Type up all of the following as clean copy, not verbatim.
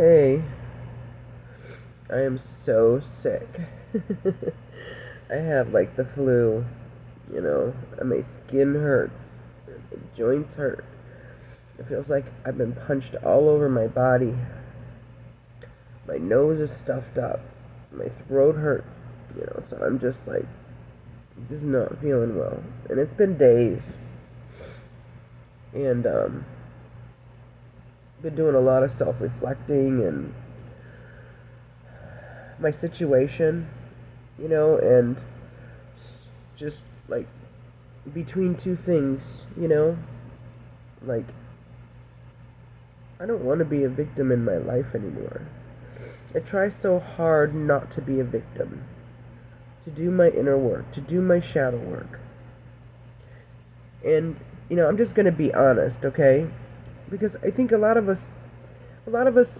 Hey, I am so sick. I have like the flu, and my skin hurts, my joints hurt. It feels like I've been punched all over my body. My nose is stuffed up, my throat hurts, so I'm just not feeling well. And it's been days. And, been doing a lot of self reflecting and my situation, and just like between two things, like I don't want to be a victim in my life anymore. I try so hard not to be a victim, to do my inner work, to do my shadow work. And I'm just going to be honest, okay? Because I think a lot of us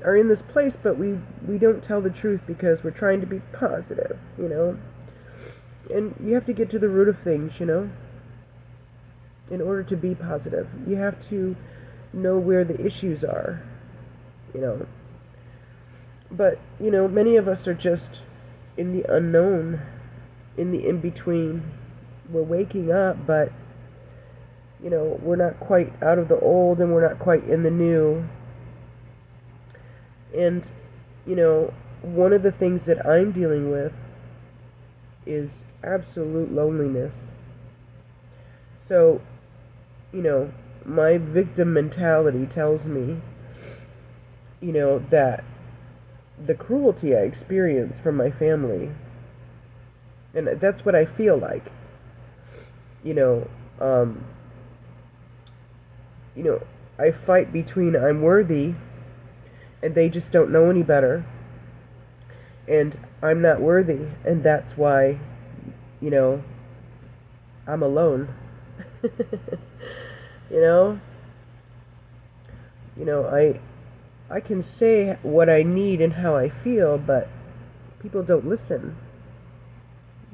are in this place, but we don't tell the truth because we're trying to be positive. And you have to get to the root of things. In order to be positive, you have to know where the issues are, you know. But, many of us are just in the unknown, in the in-between. We're waking up, but, we're not quite out of the old and we're not quite in the new. And, one of the things that I'm dealing with is absolute loneliness. So, my victim mentality tells me, that the cruelty I experience from my family, and that's what I feel like, you know, um, I fight between I'm worthy and they just don't know any better, and I'm not worthy, and that's why, you know, I'm alone. you know, I can say what I need and how I feel, but people don't listen,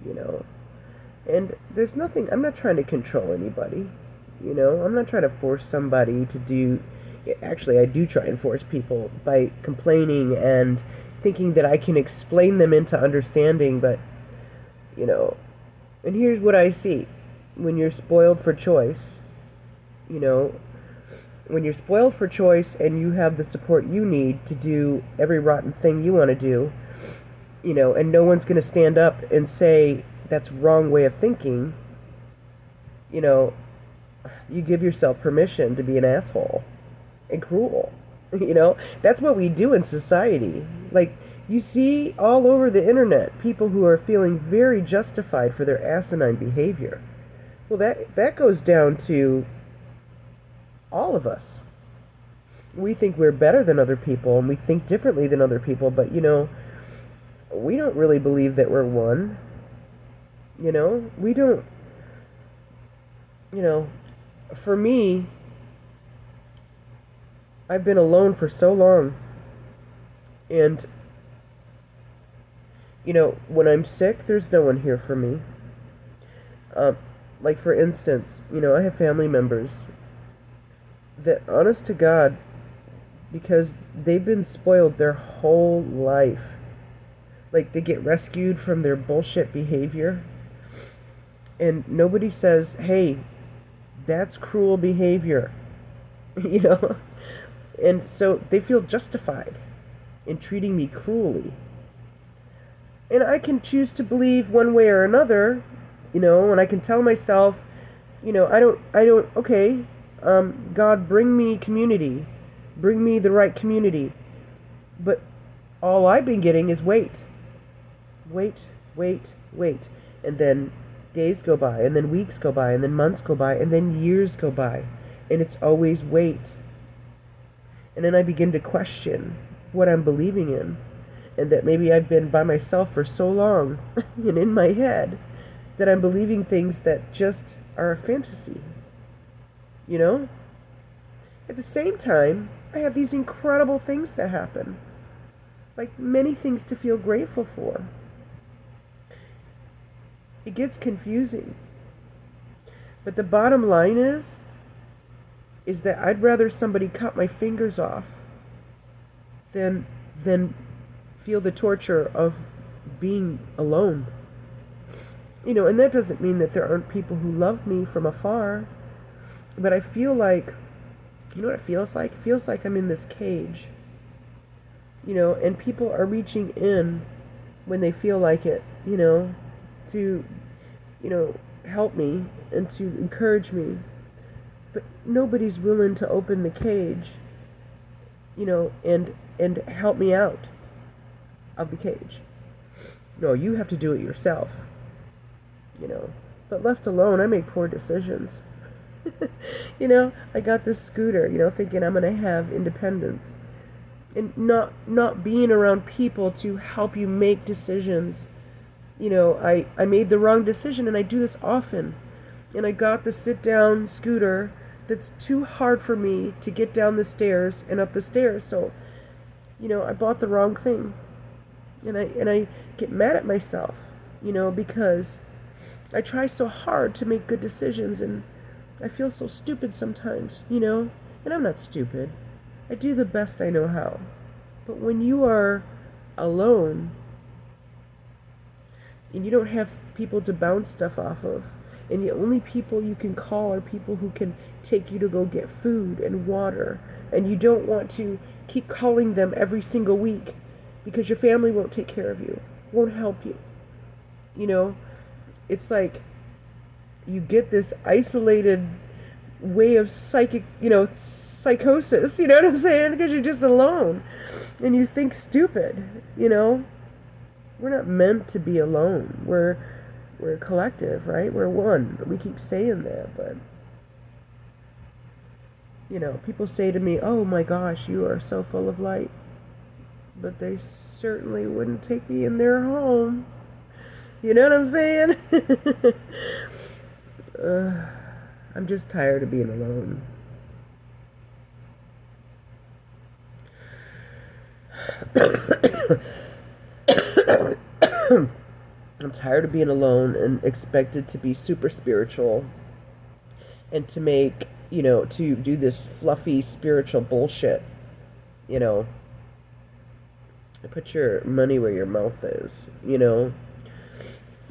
you know. And there's nothing, I'm not trying to control anybody, I'm not trying to force somebody to do, actually, I do try and force people by complaining and thinking that I can explain them into understanding, but, and here's what I see. When you're spoiled for choice, you know, when you're spoiled for choice and you have the support you need to do every rotten thing you want to do, and no one's going to stand up and say that's wrong way of thinking, you give yourself permission to be an asshole and cruel. That's what we do in society. Like, you see all over the internet people who are feeling very justified for their asinine behavior. Well, that goes down to all of us. We think we're better than other people and we think differently than other people, but we don't really believe that we're one. We don't, for me, I've been alone for so long. And, when I'm sick, there's no one here for me. Like, for instance, I have family members that, honest to God, because they've been spoiled their whole life. Like, they get rescued from their bullshit behavior, and nobody says, hey, that's cruel behavior, And so they feel justified in treating me cruelly. And I can choose to believe one way or another, and I can tell myself, okay, God, bring me community. Bring me the right community. But all I've been getting is wait. Wait, wait, wait. And then days go by, and then weeks go by, and then months go by, and then years go by. And it's always wait. And then I begin to question what I'm believing in. And that maybe I've been by myself for so long and in my head that I'm believing things that just are a fantasy. At the same time, I have these incredible things that happen. Like, many things to feel grateful for. It gets confusing. But the bottom line is that I'd rather somebody cut my fingers off than than feel the torture of being alone. And that doesn't mean that there aren't people who love me from afar, but I feel like, you know what it feels like? It feels like I'm in this cage, and people are reaching in when they feel like it, to, help me and to encourage me. But nobody's willing to open the cage, and help me out of the cage. No, you have to do it yourself, But left alone, I make poor decisions. I got this scooter, thinking I'm going to have independence. And not being around people to help you make decisions. I made the wrong decision, and I do this often. And I got the sit-down scooter that's too hard for me to get down the stairs and up the stairs. So, I bought the wrong thing. And I get mad at myself, because I try so hard to make good decisions, and I feel so stupid sometimes, And I'm not stupid. I do the best I know how. But when you are alone and you don't have people to bounce stuff off of, and the only people you can call are people who can take you to go get food and water, and you don't want to keep calling them every single week because your family won't take care of you, won't help you. It's like you get this isolated way of psychosis, you know what I'm saying? Because you're just alone and you think stupid, We're not meant to be alone. We're a collective, right? We're one. We keep saying that, but people say to me, "Oh my gosh, you are so full of light." But they certainly wouldn't take me in their home. You know what I'm saying? I'm just tired of being alone. I'm tired of being alone and expected to be super spiritual and to make, to do this fluffy spiritual bullshit, Put your money where your mouth is, You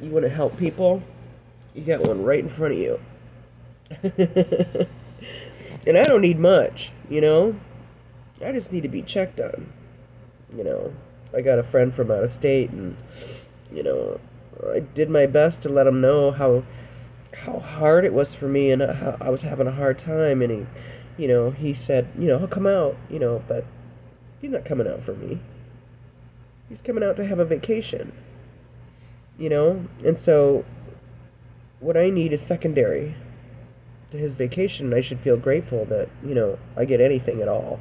want to help people? You got one right in front of you. And I don't need much, I just need to be checked on. I got a friend from out of state, and I did my best to let him know how hard it was for me, and how I was having a hard time, and he said, he'll come out, but he's not coming out for me. He's coming out to have a vacation, and so what I need is secondary to his vacation. I should feel grateful that, I get anything at all,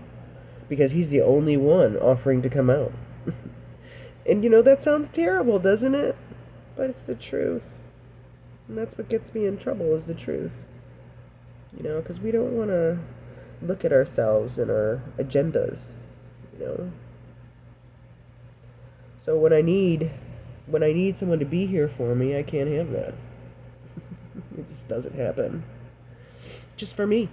because he's the only one offering to come out. And that sounds terrible, doesn't it? But it's the truth. And that's what gets me in trouble, is the truth. Because we don't want to look at ourselves and our agendas, So when I need someone to be here for me, I can't have that. It just doesn't happen. Just for me,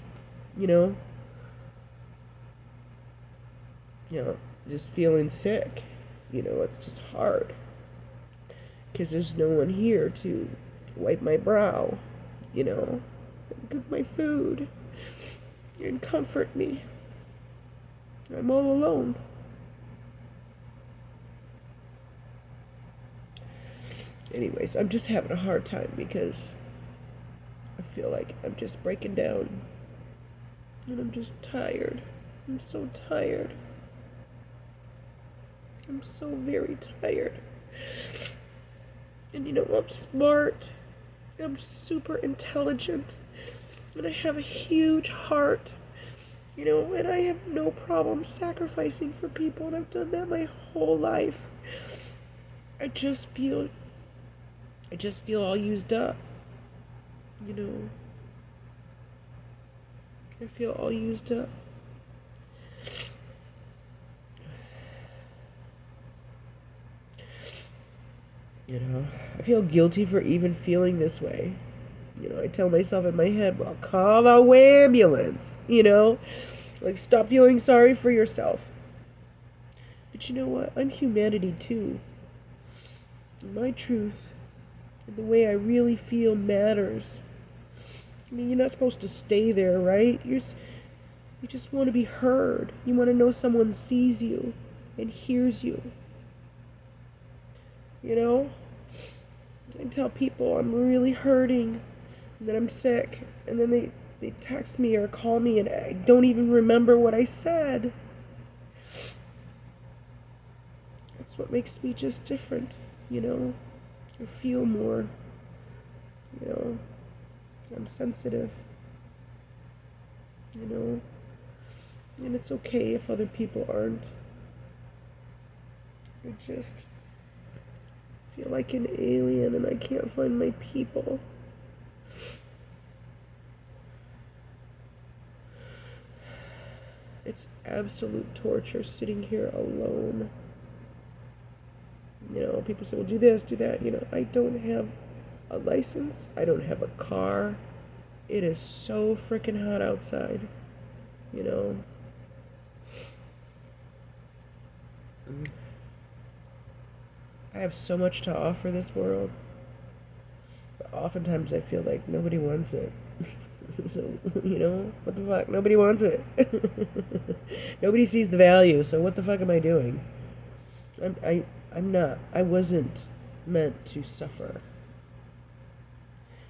just feeling sick, it's just hard. Because there's no one here to wipe my brow, and cook my food, and comfort me. I'm all alone. Anyways, I'm just having a hard time because I feel like I'm just breaking down. And I'm just tired. I'm so tired. I'm so very tired. And I'm smart. I'm super intelligent. And I have a huge heart. And I have no problem sacrificing for people. And I've done that my whole life. I just feel all used up. I feel all used up. I feel guilty for even feeling this way. I tell myself in my head, well, call the ambulance, like, stop feeling sorry for yourself. But But you know what? I'm humanity too. My truth and the way I really feel matters. I mean, you're not supposed to stay there, right? You just want to be heard. You want to know someone sees you and hears you. You know? I tell people I'm really hurting and that I'm sick, and then they text me or call me and I don't even remember what I said. That's what makes me just different, you know? I feel more, you know? I'm sensitive, you know? And it's okay if other people aren't. I just feel like an alien and I can't find my people. It's absolute torture sitting here alone. You know, people say, well, do this, do that. You know, I don't have a license. I don't have a car. It is so freaking hot outside. You know. I have so much to offer this world. But oftentimes I feel like nobody wants it. So, you know, what the fuck? Nobody wants it. Nobody sees the value, so what the fuck am I doing? I wasn't meant to suffer.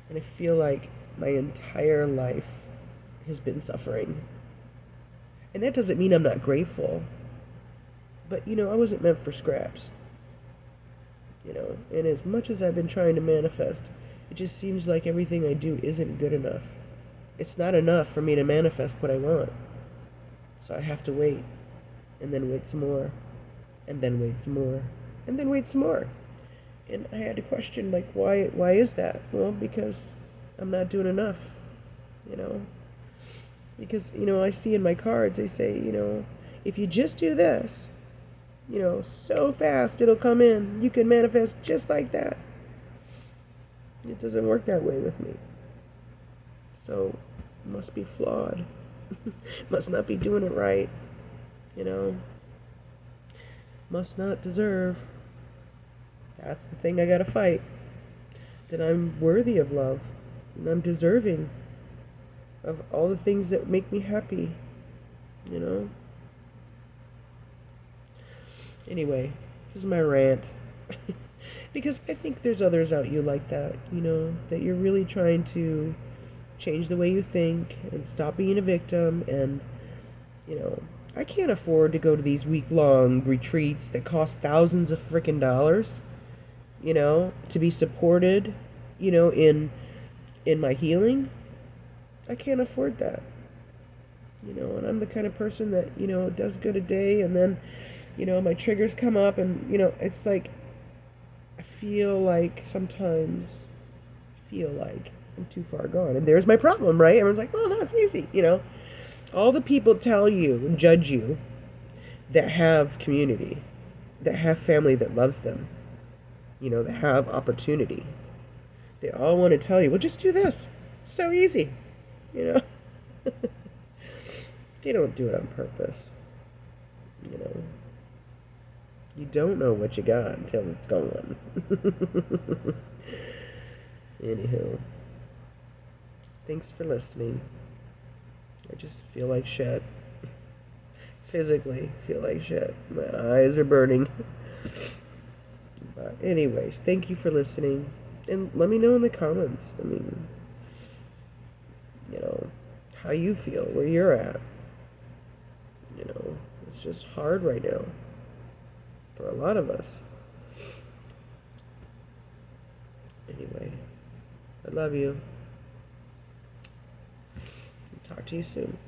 And I feel like my entire life has been suffering. And that doesn't mean I'm not grateful. But, you know, I wasn't meant for scraps. You know, and as much as I've been trying to manifest, it just seems like everything I do isn't good enough. It's not enough for me to manifest what I want. So I have to wait, and then wait some more, and then wait some more, and then wait some more. And I had to question, like, why is that? Well, because I'm not doing enough, you know. Because, you know, I see in my cards, they say, you know, if you just do this, you know, so fast it'll come in. You can manifest just like that. It doesn't work that way with me. So, must be flawed. Must not be doing it right. You know. Must not deserve. That's the thing I gotta fight. That I'm worthy of love. And I'm deserving of all the things that make me happy. You know. Anyway, this is my rant. Because I think there's others out you like that, you know, that you're really trying to change the way you think and stop being a victim. And, you know, I can't afford to go to these week-long retreats that cost thousands of freaking dollars, you know, to be supported, you know, in my healing. I can't afford that. You know, and I'm the kind of person that, you know, does good a day and then, you know, my triggers come up and, you know, it's like I feel like sometimes I'm too far gone. And there's my problem, right? Everyone's like, well, no, it's easy, you know. All the people tell you and judge you that have community, that have family that loves them, you know, that have opportunity. They all want to tell you, well, just do this. It's so easy, you know. They don't do it on purpose, you know. You don't know what you got until it's gone. Anywho, thanks for listening. I just feel like shit. Physically feel like shit. My eyes are burning. But anyways, thank you for listening. And let me know in the comments, I mean, you know, how you feel, where you're at. You know, it's just hard right now. For a lot of us. Anyway, I love you. Talk to you soon.